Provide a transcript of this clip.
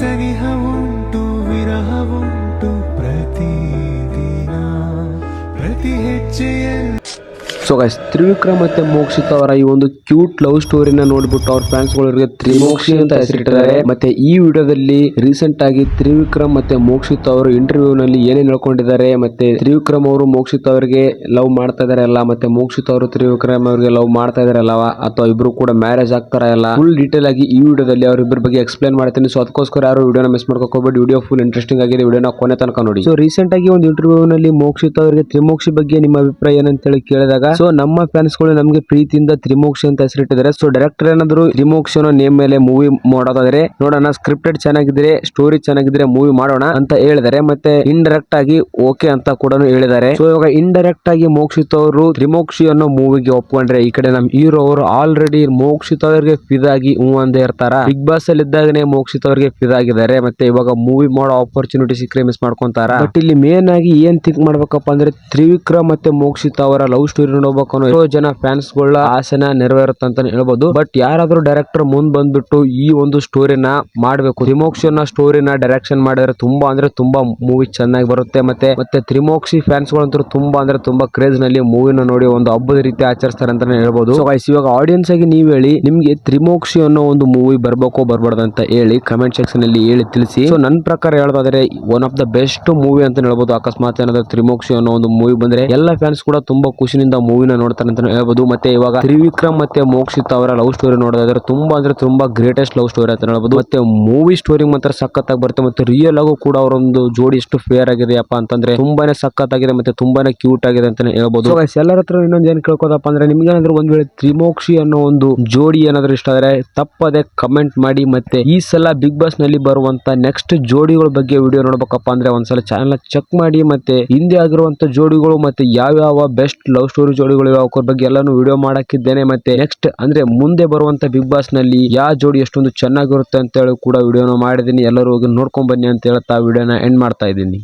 ಸನಿಹ ಉಂಟು ವಿರಹ ಉಂಟು ಪ್ರತಿದಿನ ಪ್ರತಿ ಹೆಜ್ಜೆಯಲ್ಲಿ. ಸೊ ಗೈಸ್, ತ್ರಿವಿಕ್ರಮ್ ಮತ್ತೆ ಮೋಕ್ಷಿತ್ ಅವರ ಈ ಒಂದು ಕ್ಯೂಟ್ ಲವ್ ಸ್ಟೋರಿನ ನೋಡ್ಬಿಟ್ಟು ಅವ್ರ ಫ್ಯಾನ್ಸ್ ಗಳಿಗೆ ತ್ರಿಮೋಕ್ಷಿ ಅಂತ ಹೆಸರಿಟ್ಟಿದ್ದಾರೆ. ಮತ್ತೆ ಈ ವಿಡಿಯೋದಲ್ಲಿ ರೀಸೆಂಟ್ ಆಗಿ ತ್ರಿವಿಕ್ರಮ್ ಮತ್ತೆ ಮೋಕ್ಷಿತ್ ಅವರು ಇಂಟರ್ವ್ಯೂ ನಲ್ಲಿ ಏನೇನ್ ಹೇಳ್ಕೊಂಡಿದ್ದಾರೆ, ಮತ್ತೆ ತ್ರಿವಿಕ್ರಮ್ ಅವರು ಮೋಕ್ಷಿತ್ ಅವರಿಗೆ ಲವ್ ಮಾಡ್ತಾ ಇದಾರೆ ಅಲ್ಲ, ಮತ್ತೆ ಮೋಕ್ಷಿತ್ ಅವರು ತ್ರಿವಿಕ್ರಮ್ ಅವರಿಗೆ ಲವ್ ಮಾಡ್ತಾ ಇದಾರೆ ಅಲ್ಲವಾ, ಅಥವಾ ಇಬ್ರು ಕೂಡ ಮ್ಯಾರೇಜ್ ಆಗ್ತಾರ ಇಲ್ಲ, ಫುಲ್ ಡೀಟೇಲ್ ಆಗಿ ಈ ವಿಡಿಯೋದಲ್ಲಿ ಅವ್ರಿಬ್ಬರ ಬಗ್ಗೆ ಎಕ್ಸ್ಪ್ಲೇನ್ ಮಾಡ್ತೀನಿ. ಸೊ ಅದಕ್ಕೋಸ್ಕರ ಯಾರು ವಿಡಿಯೋನ ಮಿಸ್ ಮಾಡ್ಕೋಕ್ ಹೋಗ್ಬೇಡಿ. ವಿಡಿಯೋ ಫುಲ್ ಇಂಟ್ರೆಸ್ಟಿಂಗ್ ಆಗಿದೆ, ವಿಡಿಯೋನ ಕೊನೆ ತನಕ ನೋಡಿ. ಸೊ ರೀಸೆಂಟ್ ಆಗಿ ಒಂದು ಇಂಟರ್ವ್ಯೂ ನಲ್ಲಿ ಮೋಕ್ಷಿತ್ ಅವರಿಗೆ ತ್ರಿಮೋಕ್ಷಿ ಬಗ್ಗೆ ನಿಮ್ಮ ಅಭಿಪ್ರಾಯ ಏನಂತ ಹೇಳಿ ಕೇಳಿದಾಗ, ಸೊ ನಮ್ಮ ಫ್ಯಾನ್ಸ್ ಗಳು ನಮಗೆ ಪ್ರೀತಿಯಿಂದ ತ್ರಿಮೋಕ್ಷಿ ಅಂತ ಹೆಸರಿಟ್ಟಿದ್ದಾರೆ. ಸೊ ಡೈರೆಕ್ಟರ್ ಏನಾದ್ರು ತ್ರಿಮೋಕ್ಷಿ ನೇಮ್ ಮೇಲೆ ಮೂವಿ ಮಾಡೋದಾದ್ರೆ ನೋಡೋಣ, ಸ್ಕ್ರಿಪ್ಟೆಡ್ ಚೆನ್ನಾಗಿದ್ರೆ, ಸ್ಟೋರಿ ಚೆನ್ನಾಗಿದ್ರೆ ಮೂವಿ ಮಾಡೋಣ ಅಂತ ಹೇಳಿದ್ದಾರೆ. ಮತ್ತೆ ಇಂಡೈರೆಕ್ಟ್ ಆಗಿ ಓಕೆ ಅಂತ ಕೂಡ ಹೇಳಿದ್ದಾರೆ. ಸೊ ಇವಾಗ ಇಂಡೈರೆಕ್ಟ್ ಆಗಿ ಮೋಕ್ಷಿತ್ ಅವರು ತ್ರಿಮೋಕ್ಷಿ ಅನ್ನೋ ಮೂವಿಗೆ ಒಪ್ಕೊಂಡ್ರೆ, ಈ ಕಡೆ ನಮ್ಮ ಹೀರೋ ಅವರು ಆಲ್ರೆಡಿ ಮೋಕ್ಷಿತ್ ಅವರಿಗೆ ಫಿದಾಗಿ ಅಂದೇ ಇರ್ತಾರ. ಬಿಗ್ ಬಾಸ್ ಅಲ್ಲಿ ಇದ್ದಾಗನೇ ಮೋಕ್ಷಿತ್ ಅವರಿಗೆ ಫಿದಾಗಿದ್ದಾರೆ. ಮತ್ತೆ ಇವಾಗ ಮೂವಿ ಮಾಡೋ ಆಪರ್ಚುನಿಟಿ ಸಿಕ್ಕರೆ ಮಿಸ್ ಮಾಡ್ಕೊಂತಾರ. ಬಟ್ ಇಲ್ಲಿ ಮೇನ್ ಆಗಿ ಏನ್ ಥಿಂಕ್ ಮಾಡ್ಬೇಕಪ್ಪ ಅಂದ್ರೆ, ತ್ರಿವಿಕ್ರಮ್ ಮತ್ತೆ ಮೋಕ್ಷಿತ್ ಅವರ ಲವ್ ಸ್ಟೋರಿ ನೋಡ್ಬೇಕು ಅನ್ನೋ ಎಷ್ಟೋ ಜನ ಫ್ಯಾನ್ಸ್ ಗಳ ಆಸೆನ ನೆರವೇರುತ್ತೆ ಅಂತ ಹೇಳ್ಬೋದು. ಬಟ್ ಯಾರಾದ್ರೂ ಡೈರೆಕ್ಟರ್ ಮುಂದ್ ಬಂದ್ಬಿಟ್ಟು ಈ ಒಂದು ಸ್ಟೋರಿನ ಮಾಡ್ಬೇಕು, ತ್ರಿಮೋಕ್ಷಿ ಅನ್ನೋ ಸ್ಟೋರಿನ ಡೈರೆಕ್ಷನ್ ಮಾಡಿದ್ರೆ ತುಂಬಾ ಅಂದ್ರೆ ತುಂಬಾ ಮೂವಿ ಚೆನ್ನಾಗಿ ಬರುತ್ತೆ. ಮತ್ತೆ ತ್ರಿಮೋಕ್ಷಿ ಫ್ಯಾನ್ಸ್ ಗಳಂತೂ ತುಂಬಾ ಅಂದ್ರೆ ತುಂಬಾ ಕ್ರೇಜ್ ನಲ್ಲಿ ಮೂವಿನ ನೋಡಿ ಒಂದು ಹಬ್ಬದ ರೀತಿ ಆಚರಿಸ್ತಾರೆ ಅಂತಾನೆ ಹೇಳ್ಬೋದು. ಸೊ ಗೈಸ್, ಇವಾಗ ಆಡಿಯನ್ಸ್ ಆಗಿ ನೀವ್ ಹೇಳಿ, ನಿಮ್ಗೆ ತ್ರಿಮೋಕ್ಷಿ ಅನ್ನೋ ಒಂದು ಮೂವಿ ಬರ್ಬೇಕೋ ಬರ್ಬಾರ್ದು ಅಂತ ಹೇಳಿ ಕಮೆಂಟ್ ಸೆಕ್ಷನ್ ಅಲ್ಲಿ ಹೇಳಿ ತಿಳಿಸಿ. ಸೊ ನನ್ನ ಪ್ರಕಾರ ಹೇಳೋದಾದ್ರೆ one of the best movie ಅಂತ ಹೇಳ್ಬೋದು. ಅಕಸ್ಮಾತ್ ಏನಾದ್ರು ತ್ರಿಮೋಕ್ಷಿ ಅನ್ನೋ ಒಂದು ಮೂವಿ ಬಂದ್ರೆ ಎಲ್ಲ ಫ್ಯಾನ್ಸ್ ಕೂಡ ತುಂಬಾ ಖುಷಿನಿಂದ ಮೂವಿನ ನೋಡ್ತಾರೆ ಅಂತ ಹೇಳ್ಬೋದು. ಮತ್ತೆ ಇವಾಗ ತ್ರಿವಿಕ್ರಮ್ ಮತ್ತೆ ಮೋಕ್ಷಿತ್ ಅವರ ಲವ್ ಸ್ಟೋರಿ ನೋಡೋದಾದ್ರೆ ತುಂಬಾ ಅಂದ್ರೆ ತುಂಬಾ ಗ್ರೇಟೆಸ್ಟ್ ಲವ್ ಸ್ಟೋರಿ ಅಂತ ಹೇಳ್ಬೋದು. ಮತ್ತೆ ಮೂವಿ ಸ್ಟೋರಿ ಮಾತ್ರ ಸಖತ್ತಾಗಿ ಬರುತ್ತೆ. ಮತ್ತೆ ರಿಯಲ್ ಆಗು ಕೂಡ ಅವರೊಂದು ಜೋಡಿ ಎಷ್ಟು ಫೇರ್ ಆಗಿದೆಯಪ್ಪ ಅಂತಂದ್ರೆ ತುಂಬಾನೇ ಸಖತ್ತಾಗಿದೆ, ಮತ್ತೆ ತುಂಬಾನೇ ಕ್ಯೂಟ್ ಆಗಿದೆ ಅಂತಾನೆ ಹೇಳ್ಬೋದು. ಸೊ ಗೈಸ್, ಎಲ್ಲರ ಹತ್ರ ಇನ್ನೊಂದು ಏನ್ ಕೇಳ್ಕೋದಪ್ಪ ಅಂದ್ರೆ, ನಿಮ್ಗೆ ಏನಾದ್ರು ಒಂದ್ ವೇಳೆ ತ್ರಿಮೋಕ್ಷಿ ಅನ್ನೋ ಒಂದು ಜೋಡಿ ಏನಾದ್ರು ಇಷ್ಟ ಆದ್ರೆ ತಪ್ಪದೆ ಕಮೆಂಟ್ ಮಾಡಿ. ಮತ್ತೆ ಈ ಸಲ ಬಿಗ್ ಬಾಸ್ ನಲ್ಲಿ ಬರುವಂತ ನೆಕ್ಸ್ಟ್ ಜೋಡಿಗಳ ಬಗ್ಗೆ ವಿಡಿಯೋ ನೋಡ್ಬೇಕಪ್ಪ ಅಂದ್ರೆ ಒಂದ್ಸಲ ಚಾನಲ್ ಚೆಕ್ ಮಾಡಿ. ಮತ್ತೆ ಹಿಂದೆ ಆಗಿರುವಂತ ಜೋಡಿಗಳು ಮತ್ತೆ ಯಾವ ಬೆಸ್ಟ್ ಲವ್ ಸ್ಟೋರಿ ಜೋಡಿಗಳು ಅವ್ರ ಬಗ್ಗೆ ಎಲ್ಲಾನು ವಿಡಿಯೋ ಮಾಡಾಕಿದ್ದೇನೆ. ಮತ್ತೆ ನೆಕ್ಸ್ಟ್ ಅಂದ್ರೆ ಮುಂದೆ ಬರುವಂತ ಬಿಗ್ ಬಾಸ್ ನಲ್ಲಿ ಯಾವ ಜೋಡಿ ಎಷ್ಟೊಂದು ಚೆನ್ನಾಗಿರುತ್ತೆ ಅಂತ ಹೇಳಿ ಕೂಡ ವಿಡಿಯೋನ ಮಾಡಿದೀನಿ. ಎಲ್ಲರೂ ಹೋಗಿ ನೋಡ್ಕೊಂಡ್ ಬನ್ನಿ ಅಂತ ಹೇಳ್ತಾ ವಿಡಿಯೋನ ಎಂಡ್ ಮಾಡ್ತಾ ಇದ್ದೀನಿ.